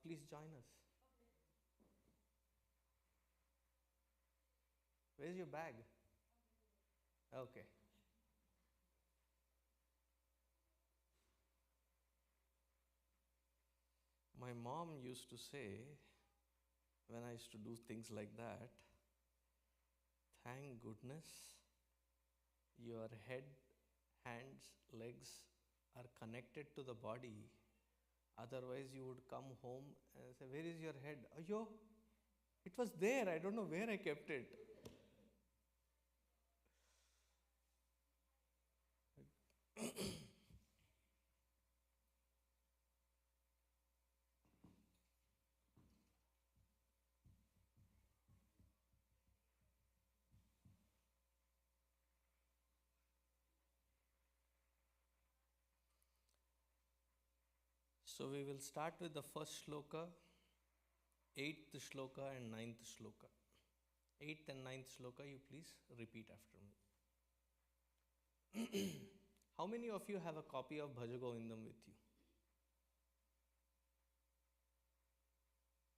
Please join us. Where's your bag? Okay. My mom used to say, when I used to do things like that, thank goodness your head, hands, legs are connected to the body. Otherwise, you would come home and say, where is your head? Ayyo, it was there. I don't know where I kept it. So we will start with the first shloka, 8th shloka and 9th shloka. 8th and 9th shloka, you please repeat after me. How many of you have a copy of Bhajagovindam with you?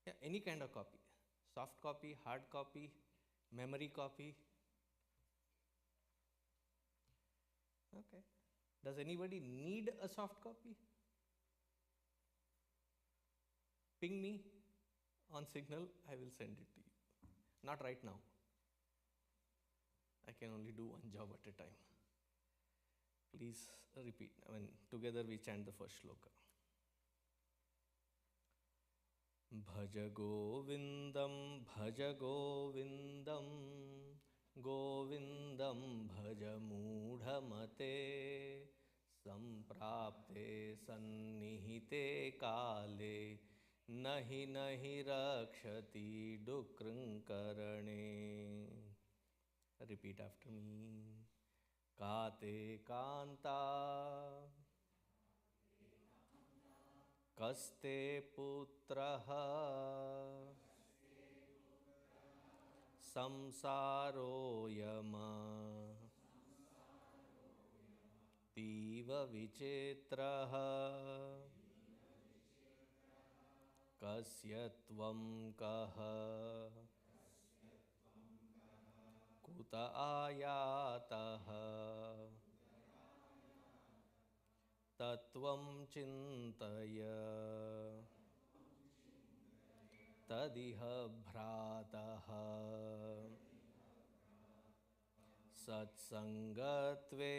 Yeah, any kind of copy. Soft copy, hard copy, memory copy. Okay. Does anybody need a soft copy? Ping me on Signal, I will send it to you. Not right now. I can only do one job at a time. Please repeat. Together we chant the first shloka. Bhajagovindam, Bhajagovindam, Govindam Bhajamudhamate, Samprapte Sannihite Kale, Nahi Nahi Rakshati Dukrankarane. Repeat after me. Kate Kanta, Kaste Putraha, Samsaro Yama, Tiva Vichitraha, Kasyatvam Kaha, Kuta Ayataha, Tattvam Chintaya, Tadiha Bhrataha, Satsangatve,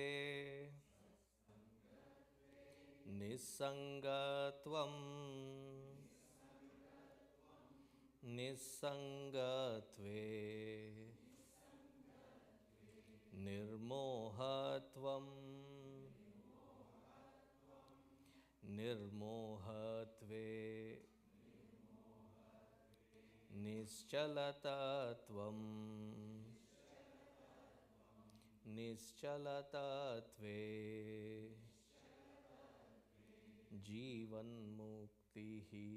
Nisangatvam, Nisangatve, Nirmohatvam, Nirmohatve, Nischalatatvam, Nischalatatve, Jivan Muktihi.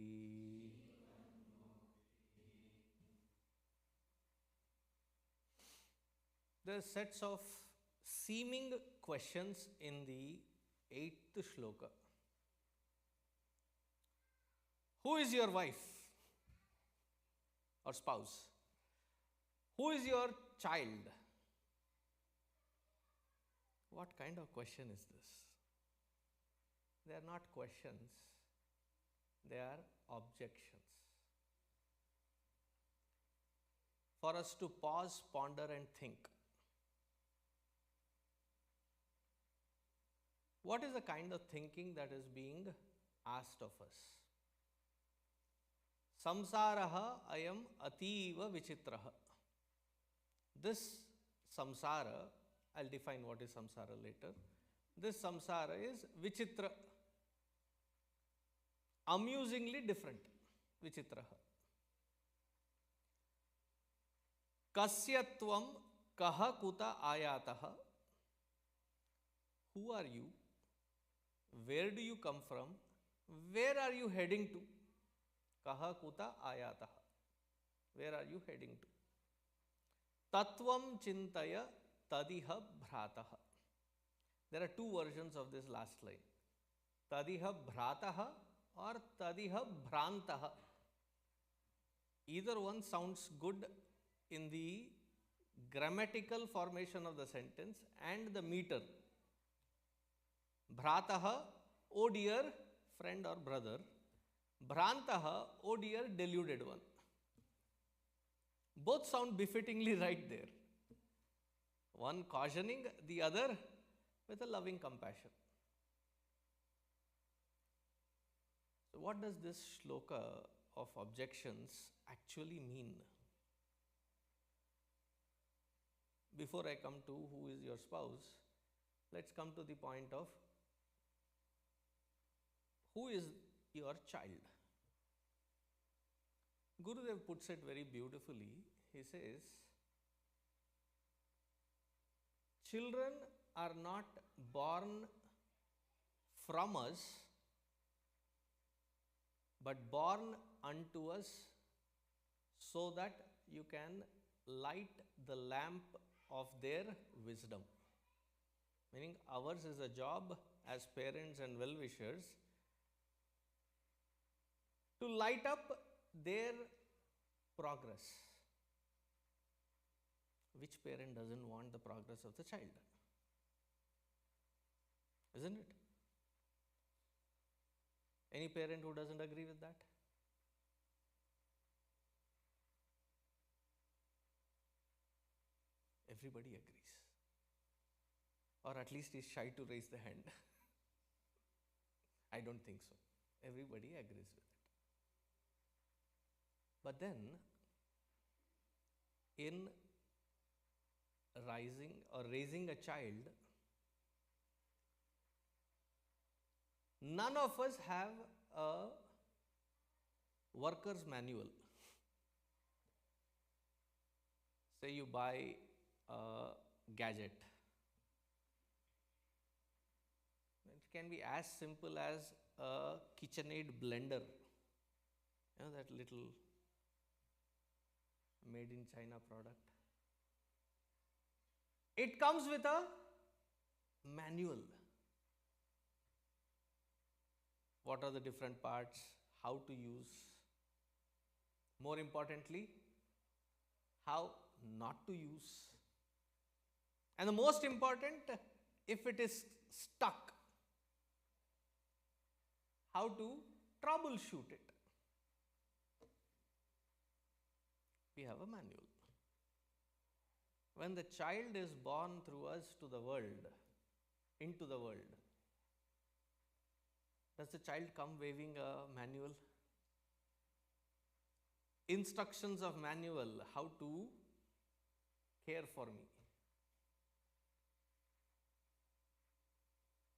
There are sets of seeming questions in the 8th shloka. Who is your wife or spouse? Who is your child? What kind of question is this? They are not questions, they are objections. For us to pause, ponder, and think. What is the kind of thinking that is being asked of us? Samsaraha ayam ativa vichitraha. This samsara, I'll define what is samsara later. This samsara is vichitra, amusingly different. Vichitraha. Kasyatvam kaha kuta ayataha. Who are you? Where do you come from? Where are you heading to? Kaha kuta ayataha. Where are you heading to? Tattvam chintaya tadiha bhrataha. There are two versions of this last line. Tadiha bhrataha or tadiha bhrantaha. Either one sounds good in the grammatical formation of the sentence and the meter. Bhrataha, oh dear friend or brother. Bhrantaha, oh dear deluded one. Both sound befittingly right there. One cautioning, the other with a loving compassion. So what does this shloka of objections actually mean? Before I come to who is your spouse, let's come to the point of who is your child. Gurudev puts it very beautifully. He says, children are not born from us, but born unto us so that you can light the lamp of their wisdom. Meaning ours is a job as parents and well-wishers to light up their progress. Which parent doesn't want the progress of the child? Isn't it? Any parent who doesn't agree with that? Everybody agrees. Or at least is shy to raise the hand. I don't think so. Everybody agrees with it. But then, in rising or raising a child, none of us have a worker's manual. Say you buy a gadget. It can be as simple as a KitchenAid blender. You know that little made in China product. It comes with a manual. What are the different parts, how to use, more importantly, how not to use. And the most important, if it is stuck, how to troubleshoot it. We have a manual. When the child is born through us to the world, into the world, does the child come waving a manual? Instructions of manual, how to care for me.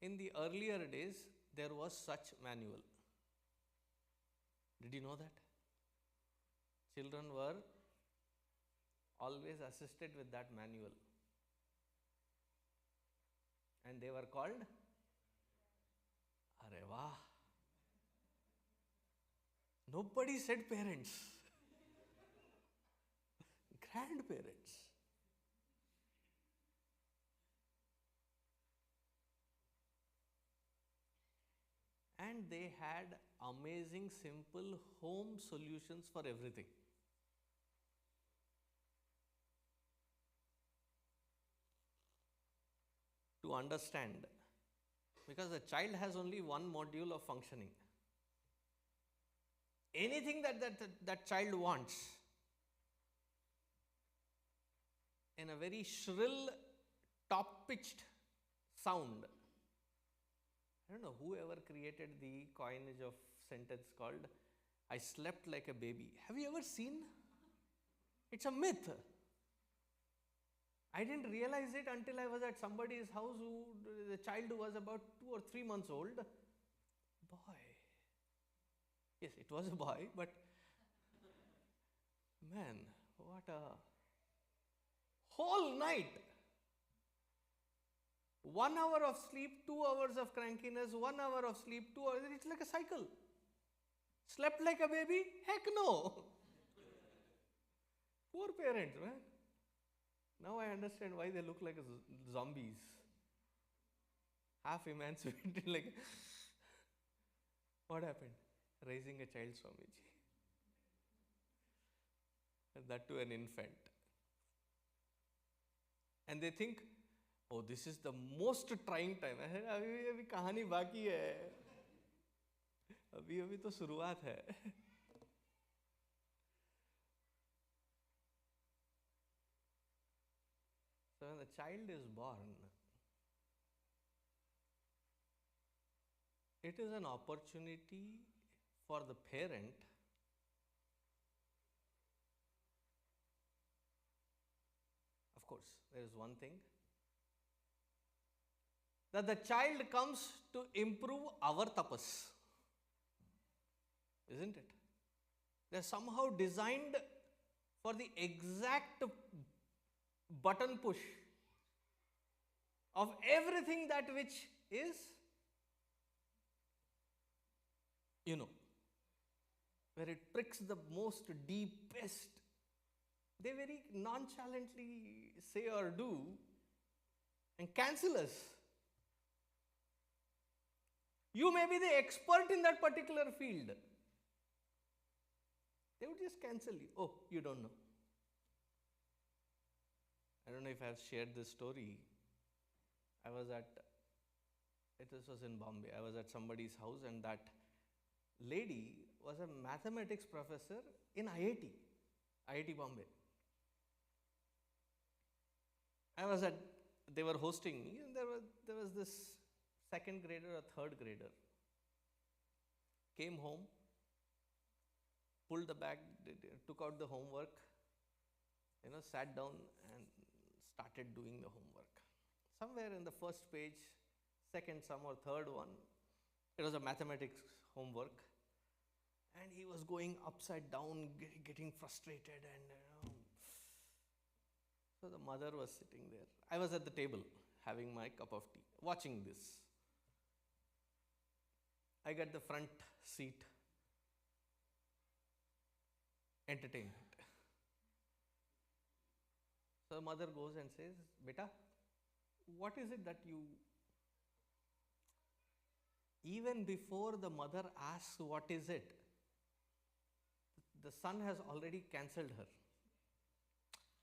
In the earlier days, there was such manual. Did you know that? Children were always assisted with that manual. And they were called Arre Vah. Nobody said parents. Grandparents. And they had amazing, simple home solutions for everything. To understand, because a child has only one module of functioning. Anything that child wants, in a very shrill, top-pitched sound. I don't know whoever created the coinage of sentence called, I slept like a baby. Have you ever seen? It's a myth. I didn't realize it until I was at somebody's house the child was about 2 or 3 months old. Boy. Yes, it was a boy, but man, what a whole night. 1 hour of sleep, 2 hours of crankiness, 1 hour of sleep, 2 hours. It's like a cycle. Slept like a baby? Heck no. Poor parents, man. Now I understand why they look like zombies. Half emancipated, like. What happened? Raising a child, Swamiji. That to an infant. And they think, oh, this is the most trying time. अभी अभी कहानी बाकी है, अभी अभी तो शुरुआत है. So when the child is born, it is an opportunity for the parent of course, there is one thing, that the child comes to improve our tapas. Isn't it? They are somehow designed for the exact button push of everything that which is, where it pricks the most deepest. They very nonchalantly say or do and cancel us. You may be the expert in that particular field. They would just cancel you. Oh, you don't know. I don't know if I have shared this story. This was in Bombay. I was at somebody's house, and that lady was a mathematics professor in IIT Bombay. They were hosting me, and there was this second grader or third grader. Came home, pulled the bag, took out the homework, sat down and started doing the homework. Somewhere in the first page, second sum or third one, it was a mathematics homework, and he was going upside down, getting frustrated, and so the mother was sitting there. I was at the table having my cup of tea, watching this. I got the front seat, entertainment. So the mother goes and says, "Beta, what is it that you..." Even before the mother asks what is it, the son has already cancelled her.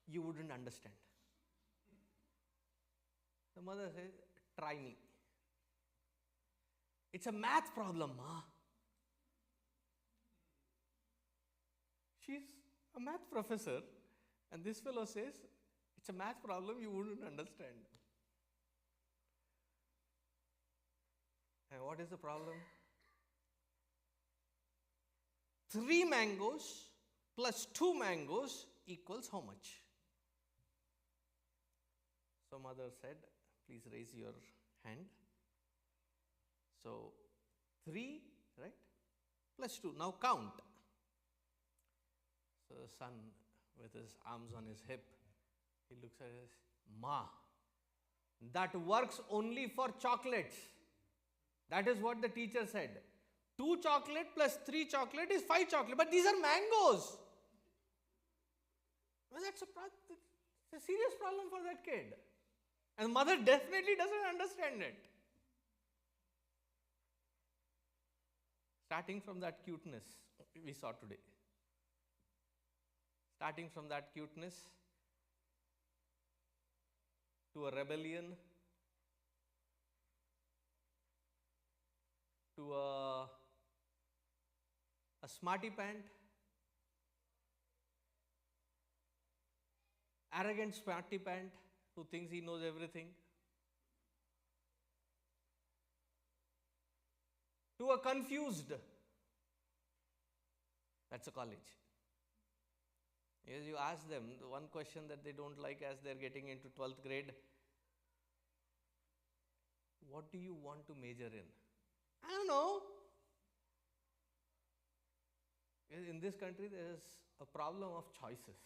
You wouldn't understand. The mother says, "Try me. It's a math problem, ma." She's a math professor, and this fellow says, "It's a math problem, you wouldn't understand." And what is the problem? 3 mangoes plus 2 mangoes equals how much? So mother said, "Please raise your hand." So 3, right? Plus 2. Now count. So the son, with his arms on his hip, he looks at us, "Ma, that works only for chocolates. That is what the teacher said. 2 chocolate plus 3 chocolate is 5 chocolate. But these are mangoes." Well, that's a serious problem for that kid. And mother definitely doesn't understand it. Starting from that cuteness we saw today. Starting from that cuteness to a rebellion, to a smarty pant, arrogant smarty pant who thinks he knows everything, to a confused. That's a college. Yes, you ask them the one question that they don't like as they're getting into 12th grade: what do you want to major in? I don't know. In this country, there is a problem of choices.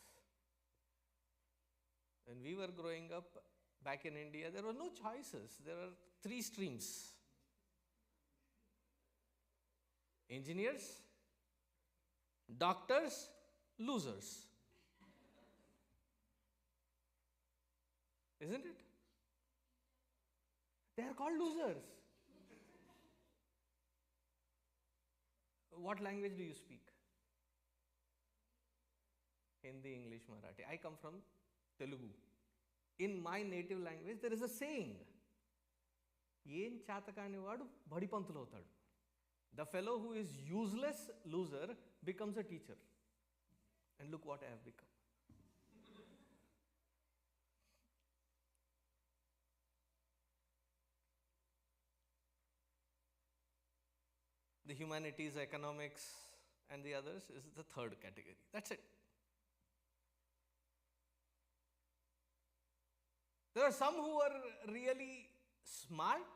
When we were growing up back in India, there were no choices. There were 3 streams: engineers, doctors, losers. Isn't it? They are called losers. what language do you speak? Hindi, English, Marathi. I come from Telugu. In my native language, there is a saying. ఏం చేతకాని వాడు బడిపంతులు అవుతాడు. The fellow who is useless loser becomes a teacher. And look what I have become. The humanities, economics, and the others is the third category. That's it. There are some who are really smart.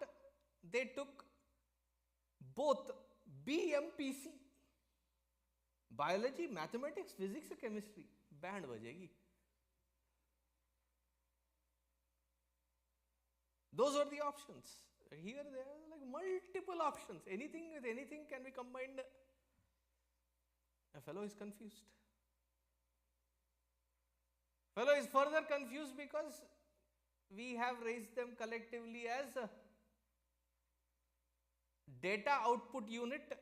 They took both BMPC, biology, mathematics, physics, chemistry. Band bajegi. Those are the options. Here there are like multiple options. Anything with anything can be combined. A fellow is confused. Fellow is further confused because we have raised them collectively as data output unit,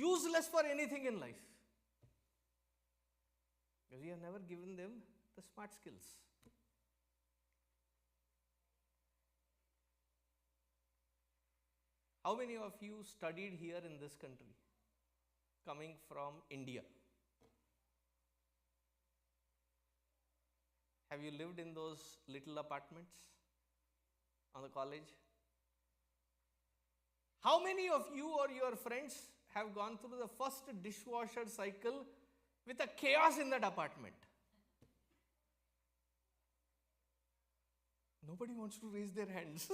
useless for anything in life. Because we have never given them the smart skills. How many of you studied here in this country, coming from India? Have you lived in those little apartments on the college? How many of you or your friends have gone through the first dishwasher cycle with a chaos in that apartment? Nobody wants to raise their hands.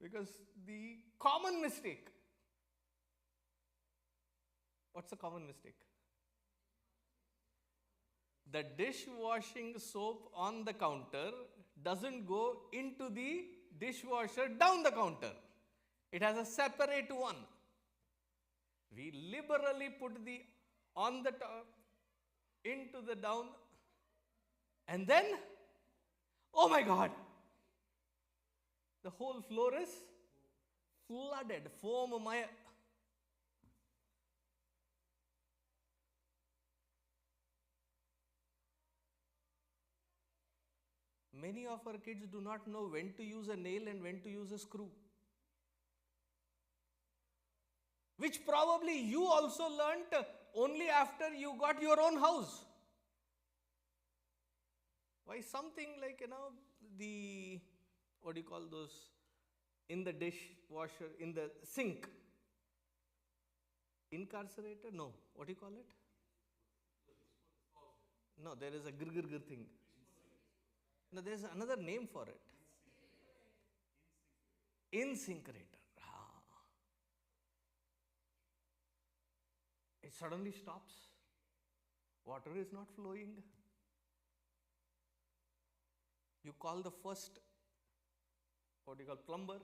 Because the common mistake, what's the common mistake? The dishwashing soap on the counter doesn't go into the dishwasher down the counter. It has a separate one. We liberally put the on the top into the down, and then, oh my God, the whole floor is flooded, foam-maya. Many of our kids do not know when to use a nail and when to use a screw, which probably you also learnt only after you got your own house. Why something like, the, what do you call those, in the dishwasher, in the sink, incarcerator? No, what do you call it? No, there is a gr thing. No, there is another name for it. Incinerator. It suddenly stops. Water is not flowing. You call the first, what do you call, plumber.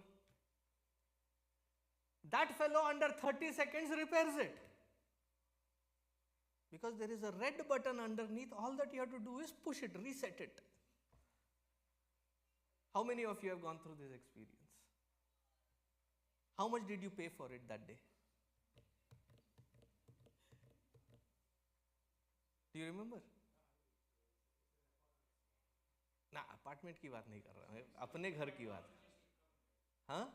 That fellow under 30 seconds repairs it. Because there is a red button underneath, all that you have to do is push it, reset it. How many of you have gone through this experience? How much did you pay for it that day? Do you remember? ना apartment की बात नहीं कर रहा मैं अपने घर की बात हाँ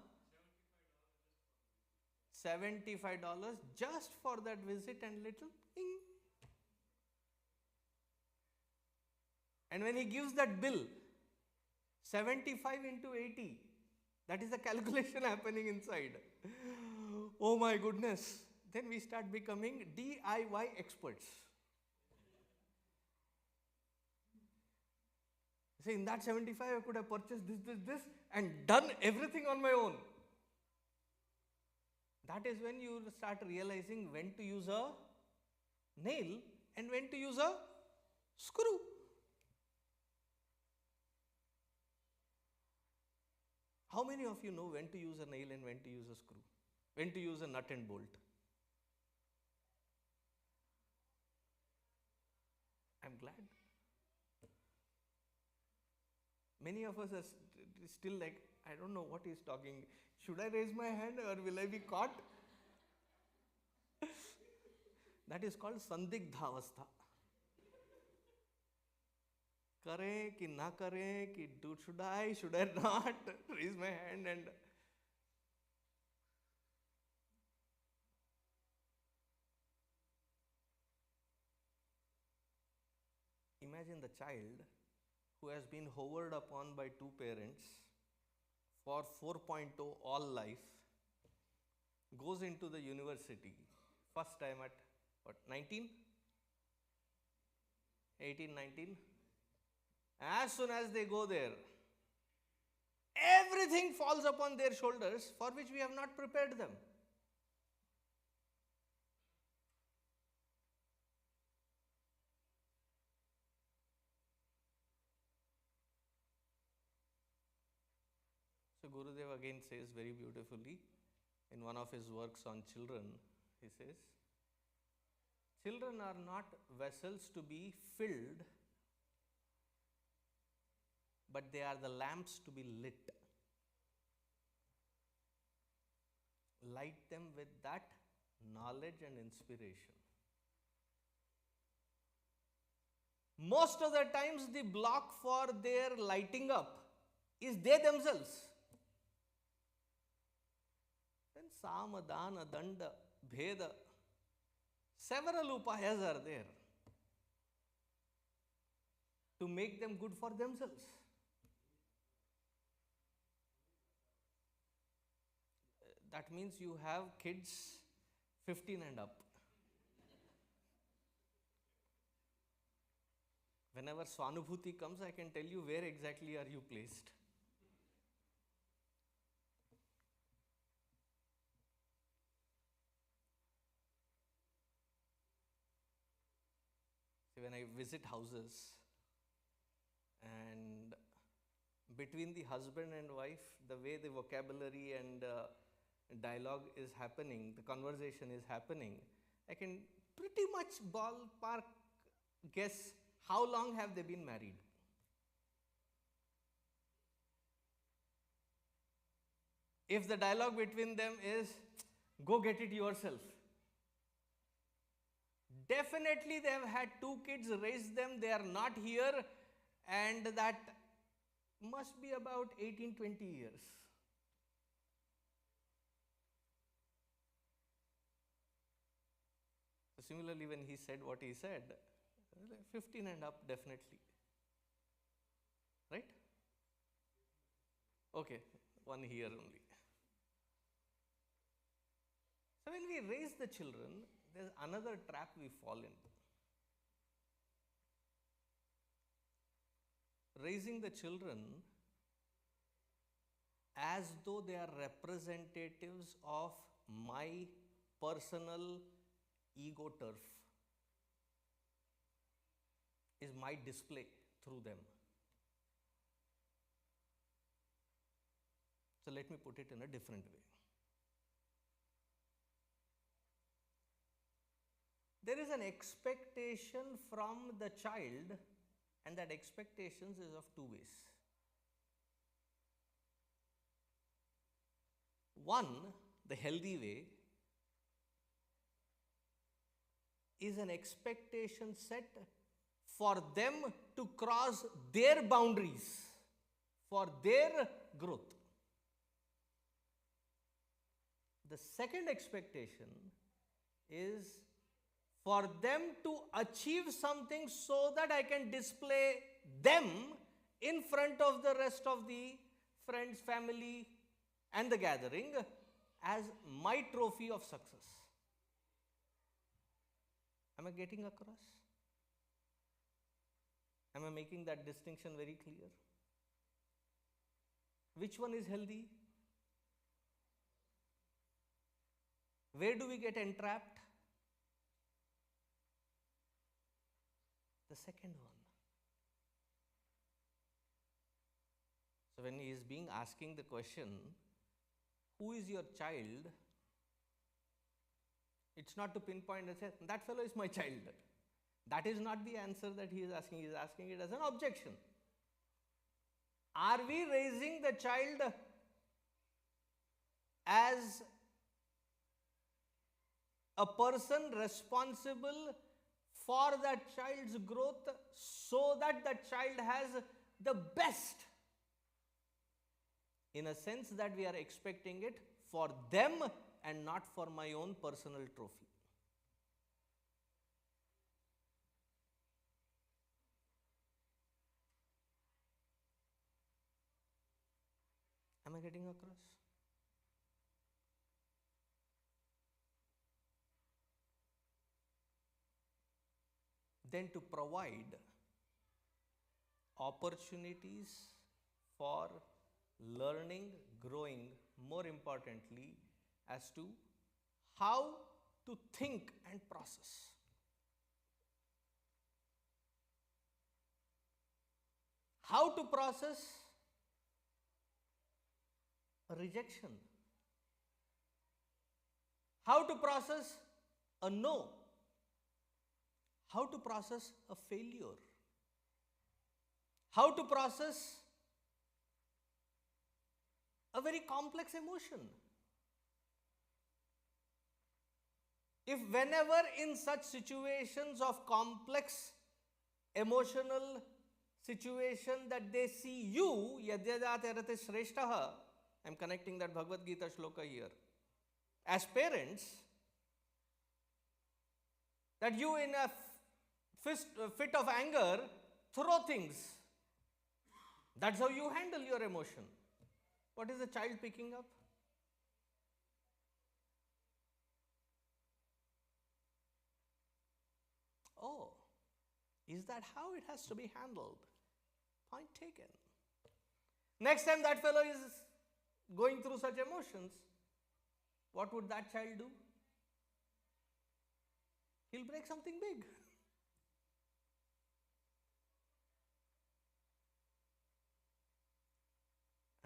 $75 just for that visit and little thing. And when he gives that bill 75 into 80, that is the calculation happening inside. Oh my goodness. Then we start becoming DIY experts. See, in that 75, I could have purchased this, and done everything on my own. That is when you start realizing when to use a nail and when to use a screw. How many of you know when to use a nail and when to use a screw? When to use a nut and bolt? I'm glad. Many of us are still like, I don't know what he's talking. Should I raise my hand or will I be caught? That is called Sandigdhavastha. Kare ki na kare, ki should I not raise my hand? And imagine the child who has been hovered upon by two parents for 4.0 all life, goes into the university, first time at what, 19? 18, 19? As soon as they go there, everything falls upon their shoulders for which we have not prepared them. So Gurudev again says very beautifully in one of his works on children, he says, children are not vessels to be filled, but they are the lamps to be lit. Light them with that knowledge and inspiration. Most of the times the block for their lighting up is they themselves. Then Sama, Dana, Danda, Bheda, several upayas are there to make them good for themselves. That means you have kids 15 and up. Whenever Swanubhuti comes, I can tell you where exactly are you placed. See, when I visit houses and between the husband and wife, the way the vocabulary and dialogue is happening, the conversation is happening, I can pretty much ballpark guess how long have they been married. If the dialogue between them is, go get it yourself, definitely they have had 2 kids, raised them, they are not here, and that must be about 18-20 years. Similarly, when he said what he said, 15 and up definitely. Right? Okay, one here only. So when we raise the children, there's another trap we fall into. Raising the children as though they are representatives of my personal ego turf is my display through them. So let me put it in a different way. There is an expectation from the child, and that expectations is of 2 ways. One, the healthy way, is an expectation set for them to cross their boundaries for their growth. The second expectation is for them to achieve something so that I can display them in front of the rest of the friends, family, and the gathering as my trophy of success. Am I getting across? Am I making that distinction very clear? Which one is healthy? Where do we get entrapped? The second one. So when he is being asking the question, who is your child? It's not to pinpoint and say, that fellow is my child. That is not the answer that he is asking. He is asking it as an objection. Are we raising the child as a person responsible for that child's growth so that that child has the best, in a sense that we are expecting it for them and not for my own personal trophy. Am I getting across? Then to provide opportunities for learning, growing, more importantly, as to how to think and process. How to process a rejection. How to process a no. How to process a failure. How to process a very complex emotion. If whenever in such situations of complex emotional situation that they see you, yadyadat yarate shreshtaha, I am connecting that Bhagavad Gita shloka here, as parents, that you in a fit of anger throw things. That's how you handle your emotion. What is the child picking up? Oh, is that how it has to be handled? Point taken. Next time that fellow is going through such emotions, what would that child do? He'll break something big.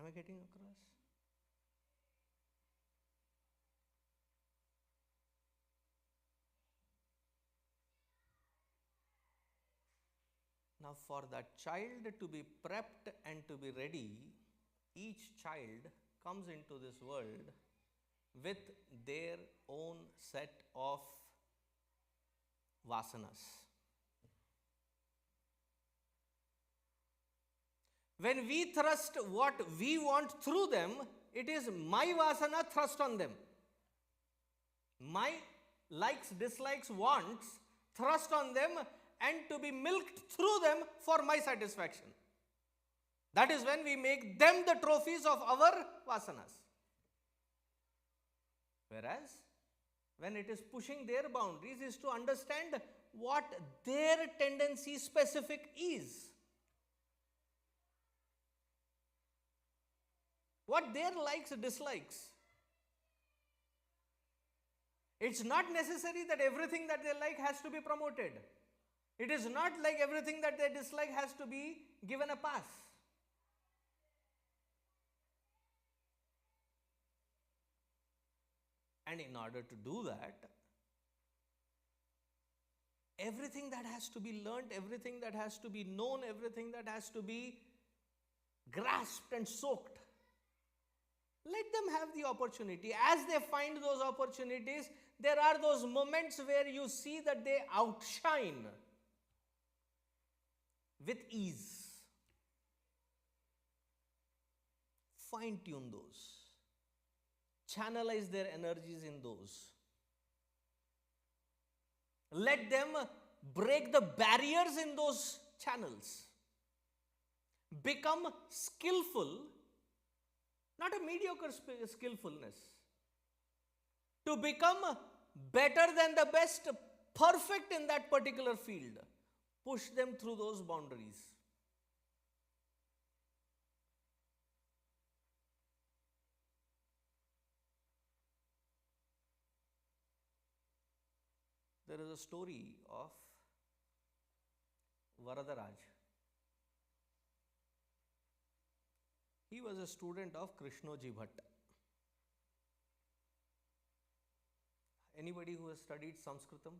Am I getting across? Now, for that child to be prepped and to be ready, each child comes into this world with their own set of vasanas. When we thrust what we want through them, it is my vasana thrust on them. My likes, dislikes, wants thrust on them and to be milked through them for my satisfaction. That is when we make them the trophies of our vasanas. Whereas, when it is pushing their boundaries, is to understand what their tendency specific is. What their likes, dislikes. It's not necessary that everything that they like has to be promoted. It is not like everything that they dislike has to be given a pass. And in order to do that, everything that has to be learnt, everything that has to be known, everything that has to be grasped and soaked, let them have the opportunity. As they find those opportunities, there are those moments where you see that they outshine with ease. Fine-tune those. Channelize their energies in those. Let them break the barriers in those channels. Become skillful, not a mediocre skillfulness. To become better than the best, perfect in that particular field. Push them through those boundaries. There is a story of Varadaraj. He was a student of Krishnoji Bhatt. Anybody who has studied Sanskritam?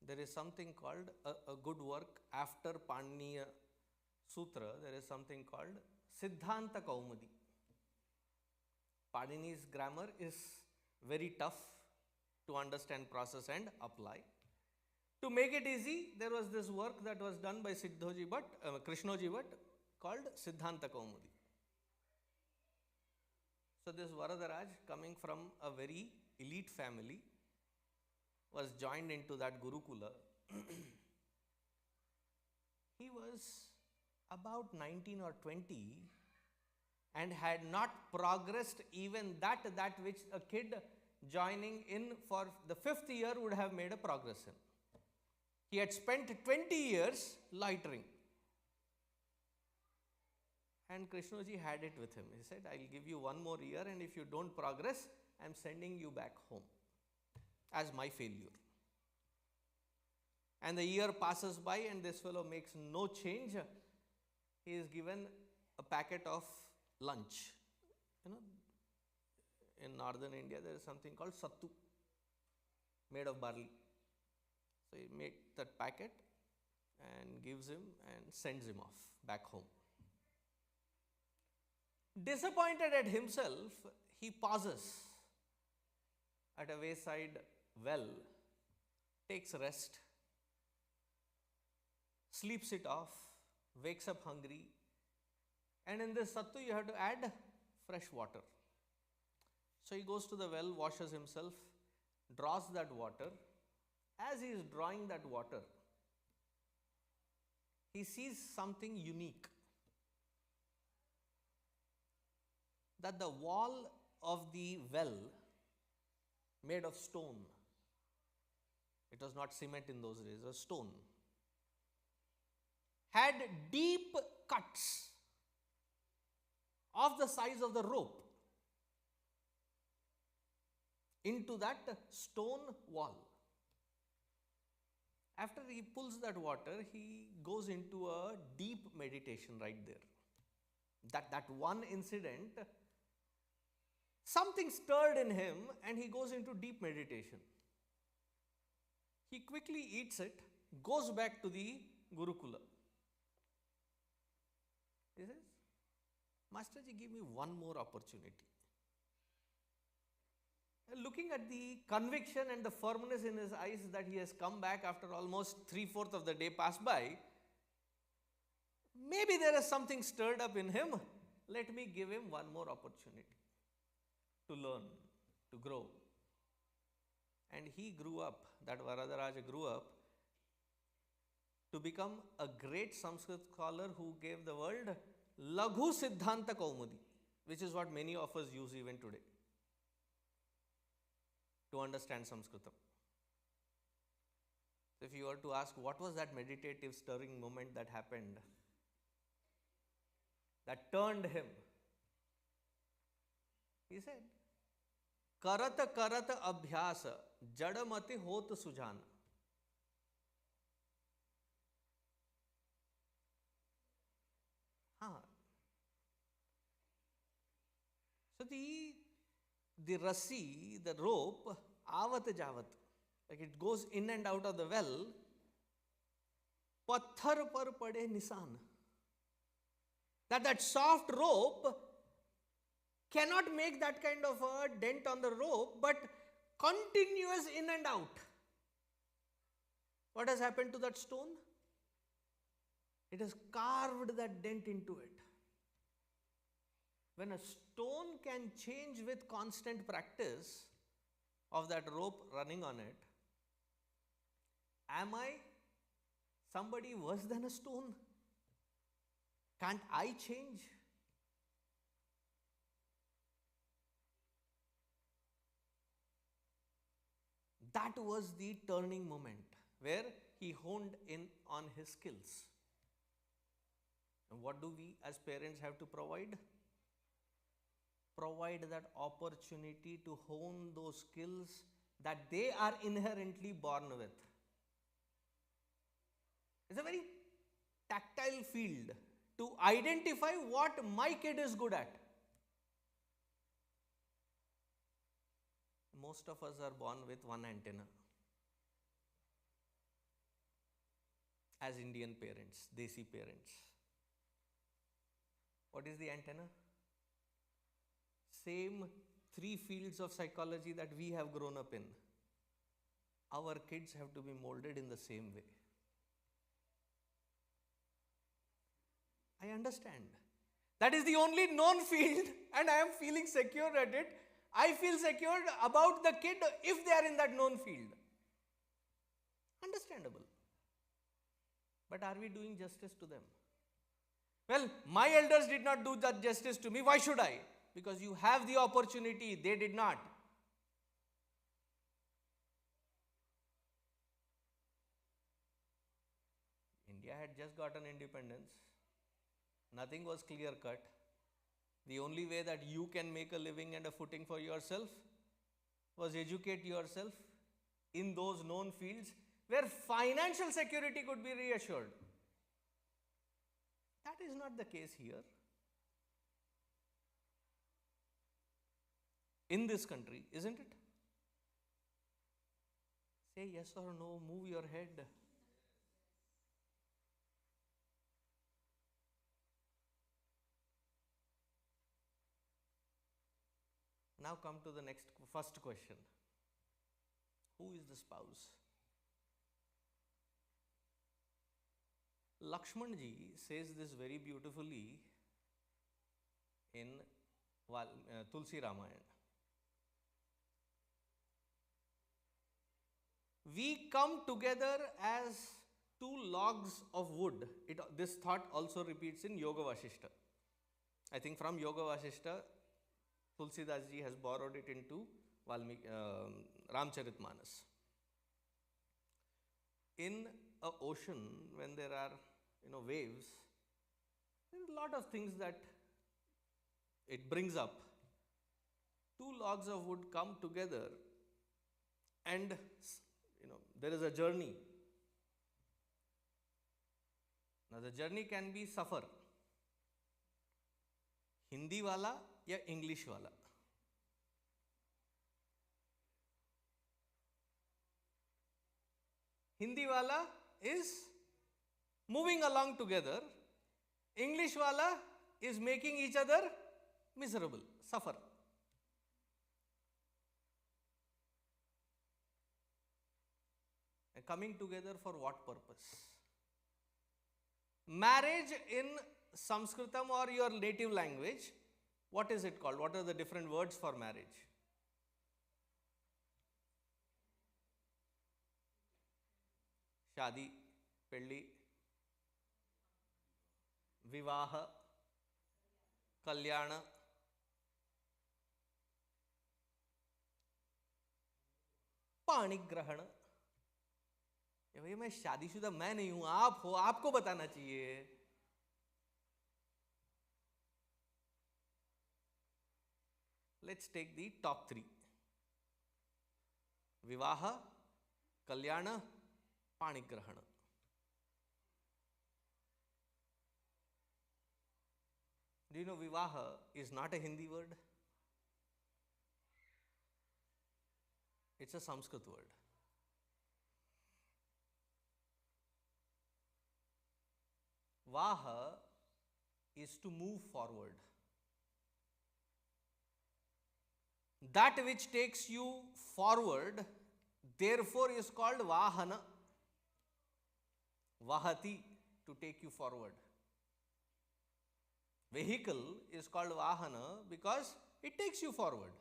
There is something called a good work after Paniniya Sutra. There is something called Siddhanta Kaumudi. Panini's grammar is very tough to understand, process and apply. To make it easy, there was this work that was done by Krishnoji Bhatt called Siddhanta Kaumudi. So this Varadaraj, coming from a very elite family, was joined into that Gurukula. He was about 19 or 20 and had not progressed even that which a kid joining in for the 5th year would have made a progress in. He had spent 20 years loitering. And Krishnaji had it with him. He said, I'll give you 1 more year, and if you don't progress, I'm sending you back home as my failure. And the year passes by and this fellow makes no change. He is given a packet of lunch. In northern India there is something called sattu, made of barley. So he makes that packet and gives him and sends him off back home. Disappointed at himself, he pauses at a wayside well, takes rest, sleeps it off, wakes up hungry, and in this sattu you have to add fresh water. So he goes to the well, washes himself, draws that water. As he is drawing that water, he sees something unique. That the wall of the well, made of stone, it was not cement in those days, it was stone, had deep cuts of the size of the rope into that stone wall. After he pulls that water, he goes into a deep meditation right there. That one incident, something stirred in him and he goes into deep meditation. He quickly eats it, goes back to the Gurukula. He says, Masterji, give me 1 more opportunity. Looking at the conviction and the firmness in his eyes that he has come back after almost 3/4 of the day passed by, maybe there is something stirred up in him. Let me give him 1 more opportunity to learn, to grow. And he grew up, that Varadaraja grew up to become a great Sanskrit scholar who gave the world Laghu Siddhanta Kaumudi, which is what many of us use even today to understand Sanskritam. So if you were to ask what was that meditative stirring moment that happened, that turned him, he said, Karata karata abhyasa jadamati hot sujana. So the rassi, the rope, avat javat, like it goes in and out of the well, patthar par pade nisan. That soft rope cannot make that kind of a dent on the rope, but continuous in and out. What has happened to that stone? It has carved that dent into it. When a stone can change with constant practice of that rope running on it, am I somebody worse than a stone? Can't I change? That was the turning moment where he honed in on his skills. And what do we as parents have to provide? Provide that opportunity to hone those skills that they are inherently born with. It's a very tactile field to identify what my kid is good at. Most of us are born with one antenna. As Indian parents, Desi parents. What is the antenna? same three fields of psychology that we have grown up in. Our kids have to be molded in the same way. I understand. That is the only known field and I am feeling secure at it. I feel secured about the kid if they are in that known field. Understandable. But are we doing justice to them? Well, my elders did not do that justice to me. Why should I? Because you have the opportunity. They did not. India had just gotten independence. Nothing was clear cut. The only way that you can make a living and a footing for yourself was educate yourself in those known fields where financial security could be reassured. That is not the case here. In this country, isn't it? Say yes or no, move your head. Now come to the first question. Who is the spouse? Lakshmanji says this very beautifully in Tulsi Ramayana. We come together as two logs of wood. This thought also repeats in Yoga Vasishta. I think from Yoga Vasishta, Tulsidas ji has borrowed it into Ramcharitmanas. In an ocean, when there are waves, there are a lot of things that it brings up. Two logs of wood come together and there is a journey. Now the journey can be suffer. Hindi wala ya English wala. Hindi wala is moving along together. English wala is making each other miserable, suffer. And coming together for what purpose? Marriage in Sanskritam or your native language, what is it called? What are the different words for marriage? Shadi, Pelli, Vivaha, Kalyana, Panigrahana. भैया मैं शादीशुदा मैं नहीं हूं, आप हो, आपको बताना चाहिए. Let's take the top three. Vivaha, Kalyana, Panigrahana. Do you know Vivaha is not a Hindi word? It's a Sanskrit word. Vaha is to move forward. That which takes you forward, therefore is called Vahana. Vahati, to take you forward. Vehicle is called Vahana because it takes you forward.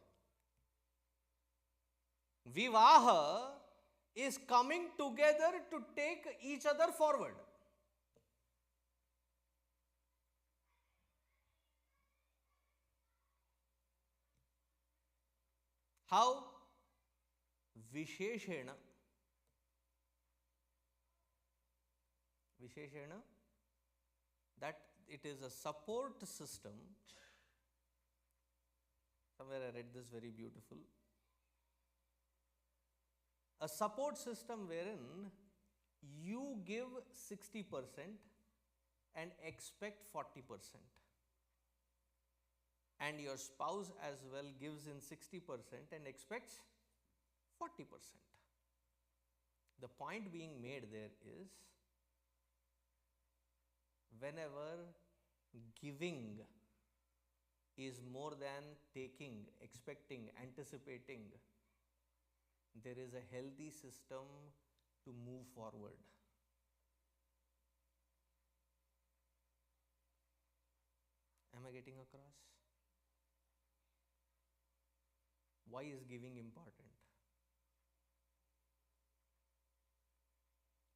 Vivaha is coming together to take each other forward. How? Visheshena. Visheshena, that it is a support system. Somewhere I read this very beautiful. A support system wherein you give 60% and expect 40%. And your spouse as well gives in 60% and expects 40%. The point being made there is, whenever giving is more than taking, expecting, anticipating. There is a healthy system to move forward. Am I getting across? Why is giving important?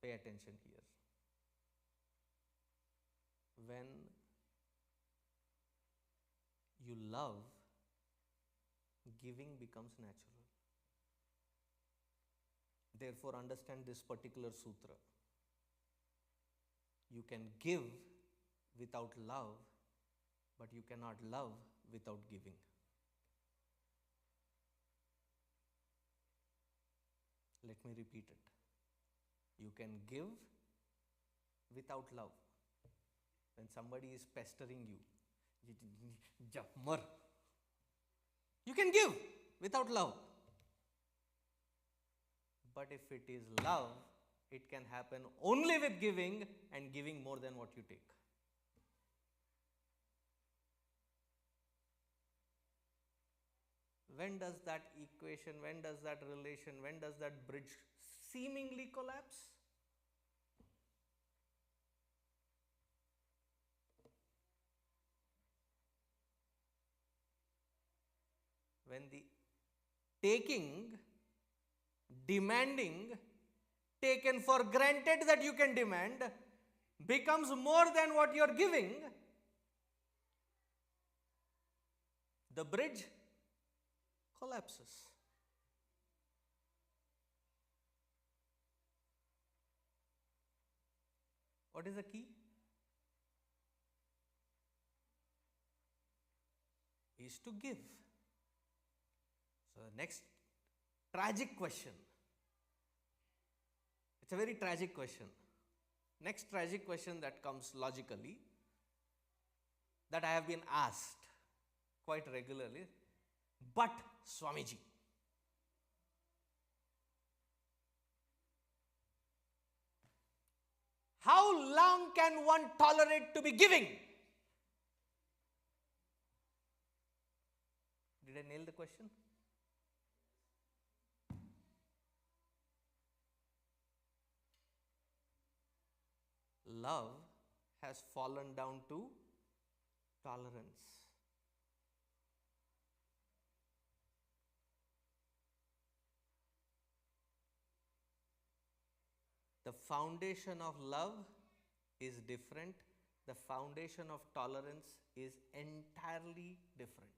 Pay attention here. When you love, giving becomes natural. Therefore, understand this particular sutra. You can give without love, but you cannot love without giving. Let me repeat it. You can give without love. When somebody is pestering you, you can give without love. But if it is love, it can happen only with giving, and giving more than what you take. When does that equation, when does that relation, when does that bridge seemingly collapse? When the taking, demanding, taken for granted that you can demand, becomes more than what you are giving, the bridge collapses. What is the key? Is to give. So the next tragic question. It's a very tragic question. Next tragic question that comes logically, that I have been asked quite regularly. But Swamiji, how long can one tolerate to be giving? Did I nail the question? Love has fallen down to tolerance. The foundation of love is different. The foundation of tolerance is entirely different.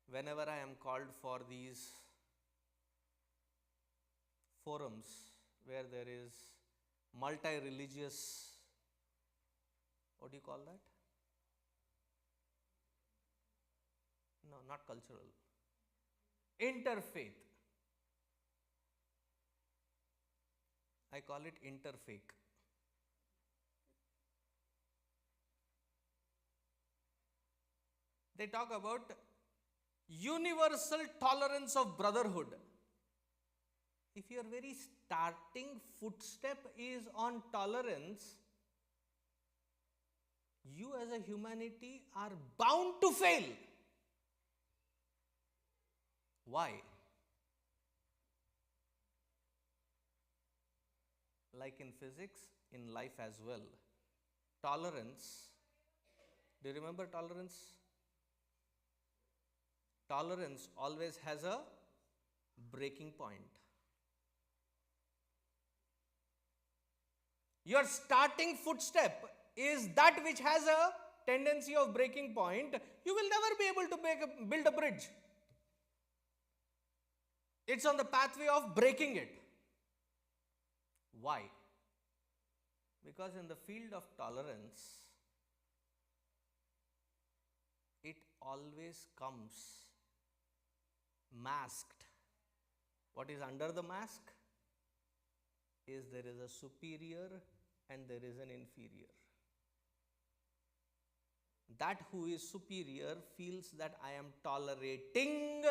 Whenever I am called for these forums where there is multi-religious, what do you call that? No, not cultural. Interfaith. I call it interfaith. They talk about universal tolerance of brotherhood. If your very starting footstep is on tolerance, you as a humanity are bound to fail. Why? Like in physics, in life as well. Tolerance. Do you remember tolerance? Tolerance always has a breaking point. Your starting footstep is that which has a tendency of breaking point. You will never be able to build a bridge. It's on the pathway of breaking it. Why? Because in the field of tolerance, it always comes masked. What is under the mask is there is a superior and there is an inferior. That who is superior feels that I am tolerating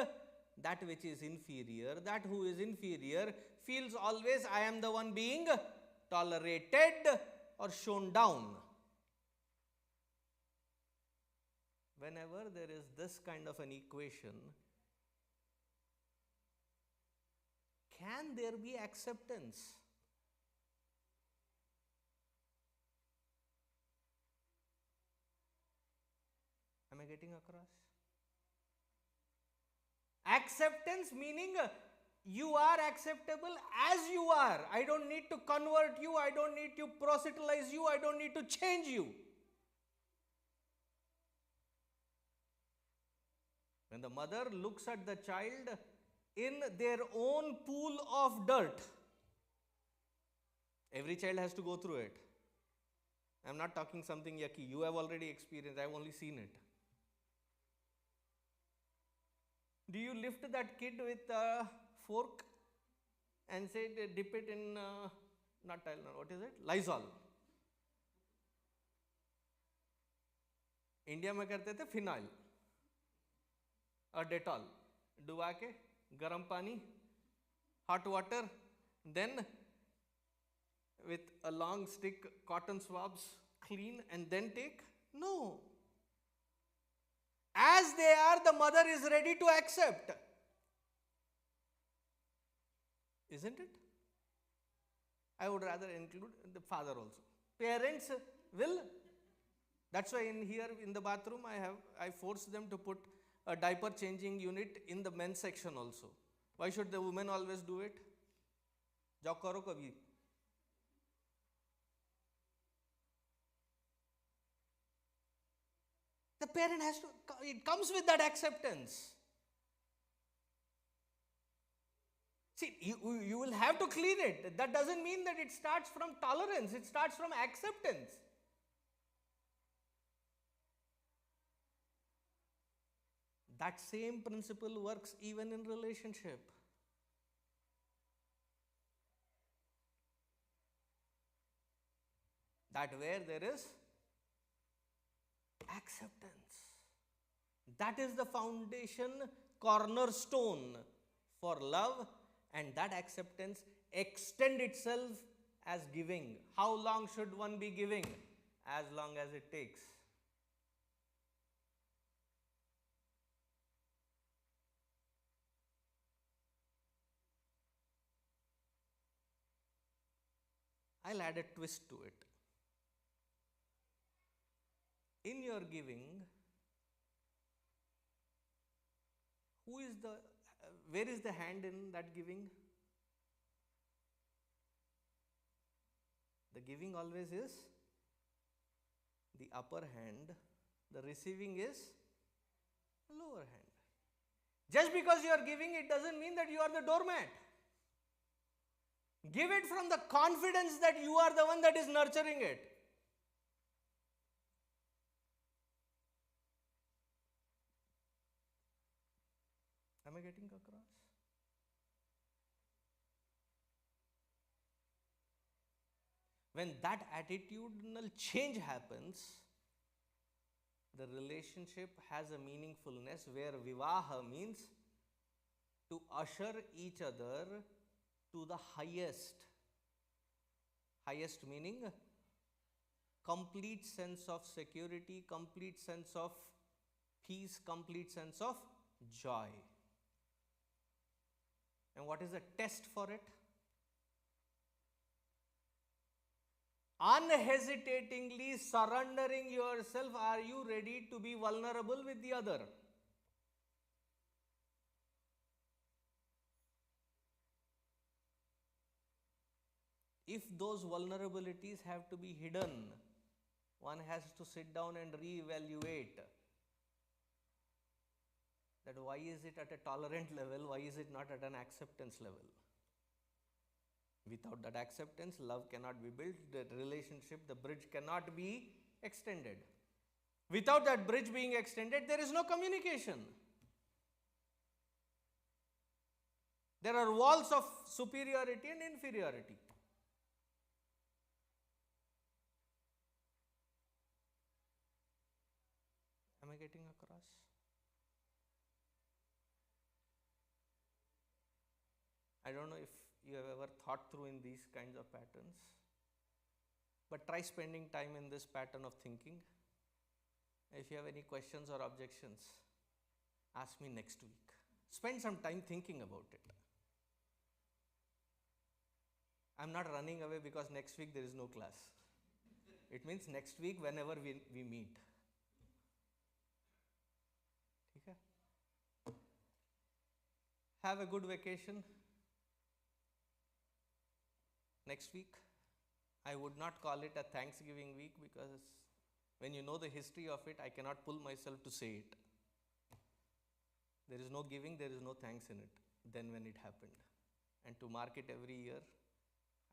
that which is inferior. That who is inferior feels always I am the one being tolerated or shown down. whenever there is this kind of an equation, can there be acceptance? Am I getting across? Acceptance meaning you are acceptable as you are. I don't need to convert you. I don't need to proselytize you. I don't need to change you. When the mother looks at the child in their own pool of dirt, every child has to go through it. I am not talking something yucky. You have already experienced. I have only seen it. Do you lift that kid with a fork and say, dip it in, not Tylenol, what is it? Lysol. India में करते थे phenyl और Dettol डुबा के गर्म पानी, hot water, then with a long stick cotton swabs clean and then take? No. As they are, the mother is ready to accept. Isn't it? I would rather include the father also. Parents will, that's why in here in the bathroom I force them to put a diaper changing unit in the men's section also. Why should the women always do it? Jao karo kabhi. The parent has to, it comes with that acceptance. See, you will have to clean it. That doesn't mean that it starts from tolerance, it starts from acceptance. That same principle works even in relationship. That where there is acceptance, that is the foundation, cornerstone for love, and that acceptance extend itself as giving. How long should one be giving? As long as it takes. I'll add a twist to it. In your giving, where is the hand in that giving? The giving always is the upper hand, the receiving is the lower hand. Just because you are giving, it doesn't mean that you are the doormat. Give it from the confidence that you are the one that is nurturing it. Am I getting across? When that attitudinal change happens, the relationship has a meaningfulness where vivaha means to usher each other to the highest. Highest meaning complete sense of security, complete sense of peace, complete sense of joy. And what is the test for it? Unhesitatingly surrendering yourself. Are you ready to be vulnerable with the other? If those vulnerabilities have to be hidden, one has to sit down and reevaluate that why is it at a tolerant level, why is it not at an acceptance level? Without that acceptance, love cannot be built, the relationship, the bridge cannot be extended. Without that bridge being extended, there is no communication. There are walls of superiority and inferiority. Am I getting across? I don't know if you have ever thought through in these kinds of patterns, but try spending time in this pattern of thinking If you have any questions or objections, ask me next week. Spend some time thinking about it. I'm not running away because next week there is no class. It means next week whenever we meet. Okay? Have a good vacation. Next week, I would not call it a Thanksgiving week because when you know the history of it, I cannot pull myself to say it. There is no giving, there is no thanks in it then when it happened. And to mark it every year,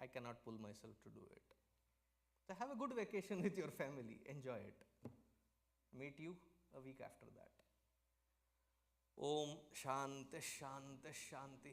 I cannot pull myself to do it. So have a good vacation with your family. Enjoy it. Meet you a week after that. Om Shanti Shanti Shanti.